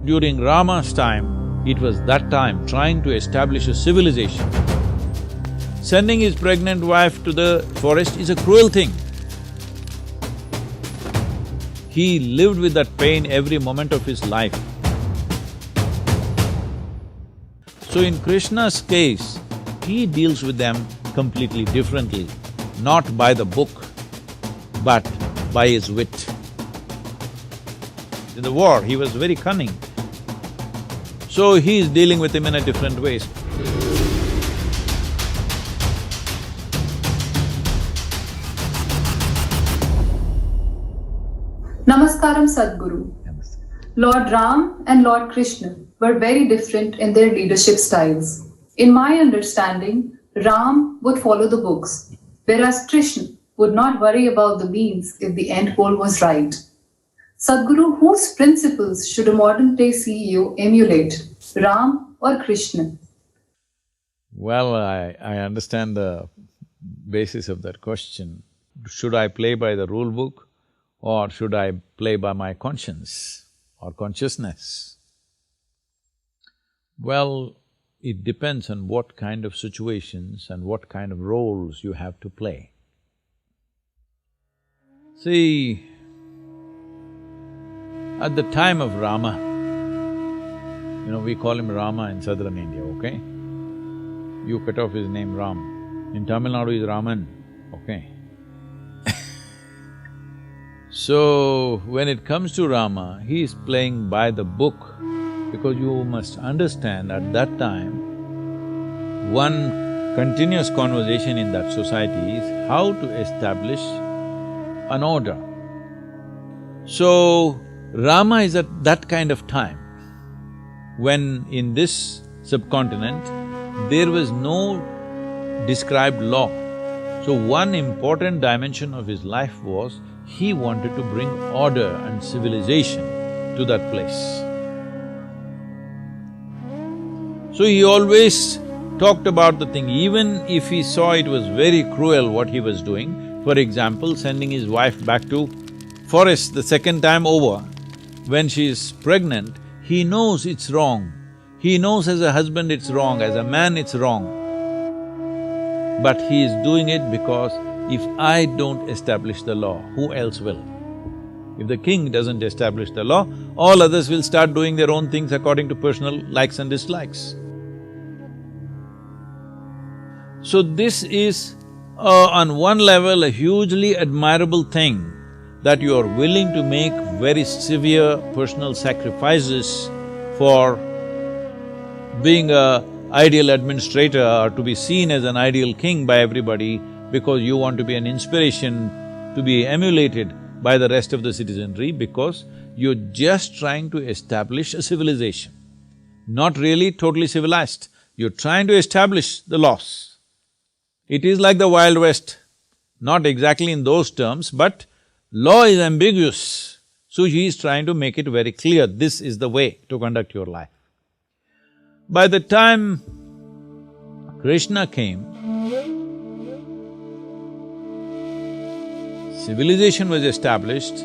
During Rama's time, it was that time trying to establish a civilization. Sending his pregnant wife to the forest is a cruel thing. He lived with that pain every moment of his life. So in Krishna's case, he deals with them completely differently, not by the book, but by his wit. In the war, he was very cunning. So he is dealing with him in a different way. Namaskaram, Sadhguru. Lord Ram and Lord Krishna were very different in their leadership styles. In my understanding, Ram would follow the books, whereas Krishna would not worry about the means if the end goal was right. Sadhguru, whose principles should a modern-day CEO emulate, Ram or Krishna? Well, I understand the basis of that question. Should I play by the rule book or should I play by my conscience or consciousness? Well, it depends on what kind of situations and what kind of roles you have to play. See, at the time of Rama, we call him Rama in southern India, okay? You cut off his name Ram. In Tamil Nadu is Raman, okay? So, when it comes to Rama, he is playing by the book because you must understand at that time, one continuous conversation in that society is how to establish an order. So, Rama is at that kind of time when in this subcontinent, there was no described law. So one important dimension of his life was he wanted to bring order and civilization to that place. So he always talked about the thing, even if he saw it was very cruel what he was doing. For example, sending his wife back to forest the second time over, when she is pregnant, he knows it's wrong. He knows as a husband it's wrong, as a man it's wrong. But he is doing it because if I don't establish the law, who else will? If the king doesn't establish the law, all others will start doing their own things according to personal likes and dislikes. So this is, on one level, a hugely admirable thing that you are willing to make very severe personal sacrifices for being a ideal administrator or to be seen as an ideal king by everybody because you want to be an inspiration to be emulated by the rest of the citizenry because you're just trying to establish a civilization. Not really totally civilized, you're trying to establish the laws. It is like the Wild West, not exactly in those terms, but law is ambiguous, so he is trying to make it very clear, this is the way to conduct your life. By the time Krishna came, civilization was established,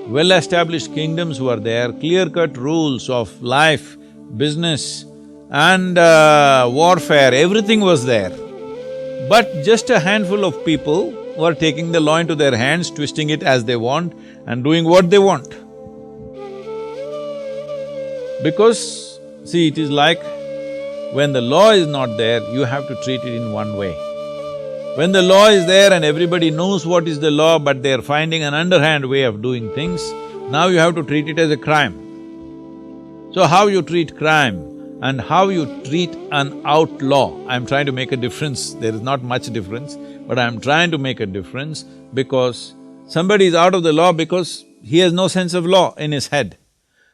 well-established kingdoms were there, clear-cut rules of life, business and warfare, everything was there. But just a handful of people were taking the law into their hands, twisting it as they want and doing what they want. Because, see, it is like when the law is not there, you have to treat it in one way. When the law is there and everybody knows what is the law but they are finding an underhand way of doing things, now you have to treat it as a crime. So how you treat crime and how you treat an outlaw, I'm trying to make a difference, there is not much difference, but I'm trying to make a difference because somebody is out of the law because he has no sense of law in his head.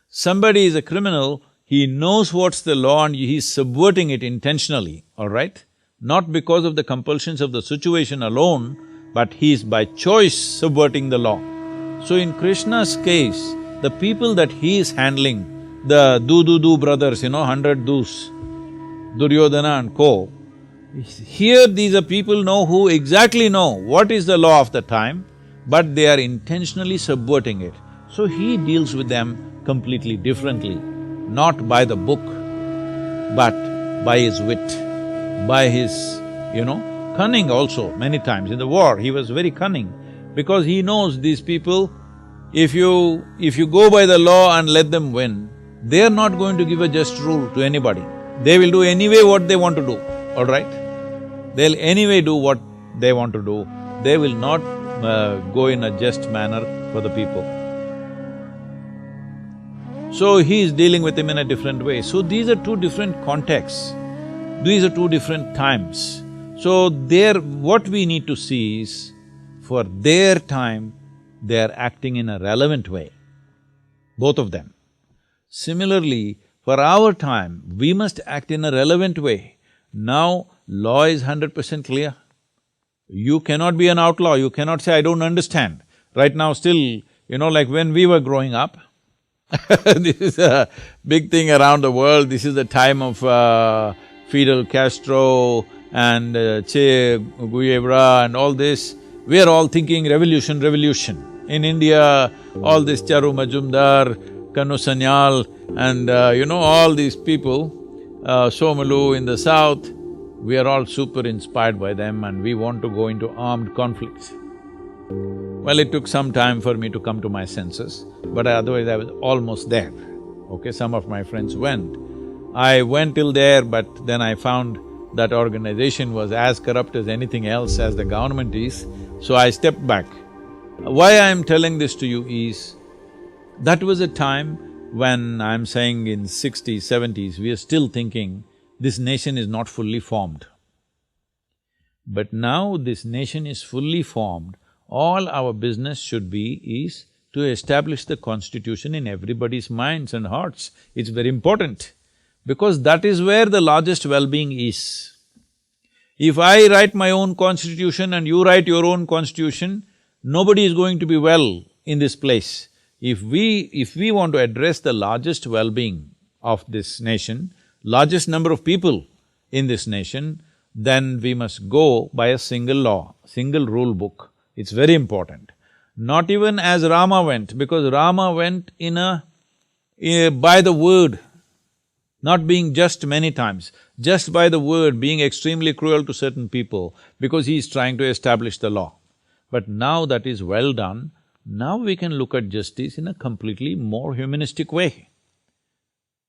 Somebody is a criminal, he knows what's the law and he's subverting it intentionally, all right? Not because of the compulsions of the situation alone, but he is by choice subverting the law. So in Krishna's case, the people that he is handling, the do brothers, 100 dus, Duryodhana and co, here these are people who exactly know what is the law of the time, but they are intentionally subverting it. So he deals with them completely differently. not by the book, but by his wit, by his, cunning also. Many times in the war, he was very cunning because he knows these people, if you go by the law and let them win, they are not going to give a just rule to anybody. They will do anyway what they want to do, all right? They'll anyway do what they want to do. They will not go in a just manner for the people. So he is dealing with him in a different way. So these are two different contexts. These are two different times. So what we need to see is, for their time, they are acting in a relevant way, both of them. Similarly, for our time, we must act in a relevant way. Now, law is 100% clear. You cannot be an outlaw, you cannot say, I don't understand. Right now still, like when we were growing up, this is a big thing around the world, this is the time of Fidel Castro and Che Guevara and all this. We are all thinking revolution, revolution. In India, all this Charu Majumdar, Kanu Sanyal and all these people, Somalu in the south, we are all super inspired by them and we want to go into armed conflicts. Well, it took some time for me to come to my senses, but otherwise I was almost there, okay? Some of my friends went. I went till there, but then I found that organization was as corrupt as anything else, as the government is, so I stepped back. Why I am telling this to you is, that was a time when I'm saying in 60s, 70s, we are still thinking this nation is not fully formed. But now this nation is fully formed, all our business should be is to establish the constitution in everybody's minds and hearts. It's very important, because that is where the largest well-being is. If I write my own constitution and you write your own constitution, nobody is going to be well in this place. If we want to address the largest well-being of this nation, largest number of people in this nation, then we must go by a single law, single rule book. It's very important. Not even as Rama went, because Rama went by the word, not being just many times, just by the word, being extremely cruel to certain people because he is trying to establish the law. But now that is well done, now we can look at justice in a completely more humanistic way.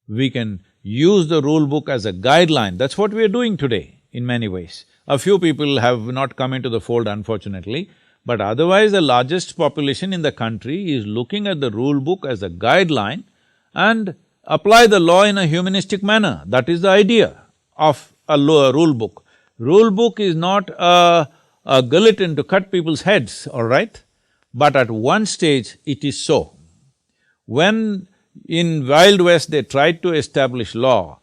We can use the rule book as a guideline, that's what we are doing today in many ways. A few people have not come into the fold, unfortunately, but otherwise the largest population in the country is looking at the rule book as a guideline and apply the law in a humanistic manner. That is the idea of a rule book. Rule book is not a guillotine to cut people's heads, all right? But at one stage it is so. When in Wild West they tried to establish law,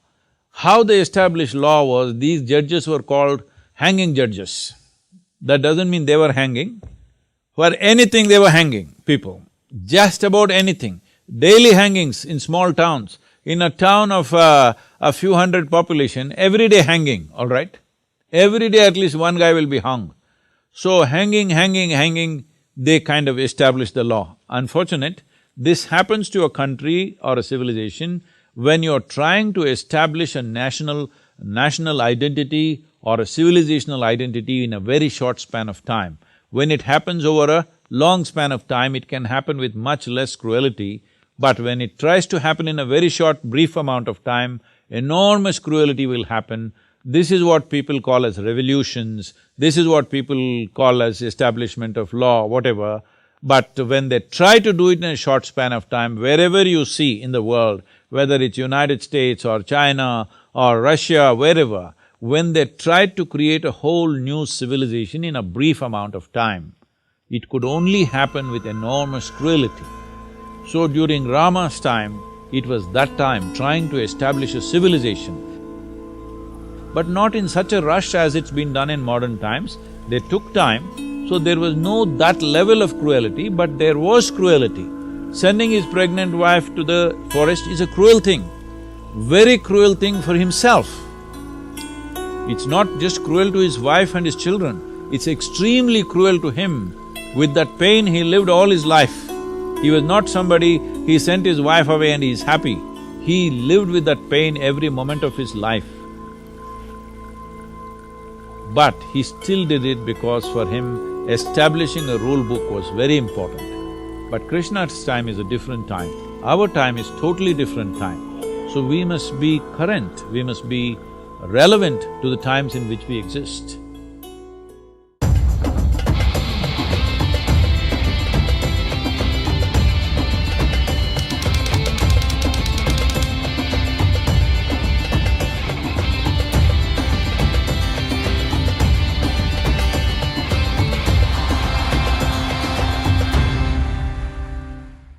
how they established law was, these judges were called hanging judges. That doesn't mean they were hanging. For anything they were hanging people, just about anything. Daily hangings in small towns. In a town of a few hundred population, every day hanging, all right? Every day at least one guy will be hung. So hanging, they kind of established the law. Unfortunate, this happens to a country or a civilization when you're trying to establish a national identity or a civilizational identity in a very short span of time. When it happens over a long span of time, it can happen with much less cruelty, but when it tries to happen in a very short, brief amount of time, enormous cruelty will happen. This is what people call as revolutions, this is what people call as establishment of law, whatever. But when they try to do it in a short span of time, wherever you see in the world, whether it's United States or China or Russia, wherever, when they tried to create a whole new civilization in a brief amount of time, it could only happen with enormous cruelty. So during Rama's time, it was that time trying to establish a civilization, but not in such a rush as it's been done in modern times. They took time, so there was no that level of cruelty, but there was cruelty. Sending his pregnant wife to the forest is a cruel thing, very cruel thing for himself. It's not just cruel to his wife and his children, it's extremely cruel to him. With that pain he lived all his life. He was not somebody, he sent his wife away and he is happy. He lived with that pain every moment of his life. But he still did it because for him, establishing a rule book was very important. But Krishna's time is a different time. Our time is totally different time. So we must be current, we must be relevant to the times in which we exist.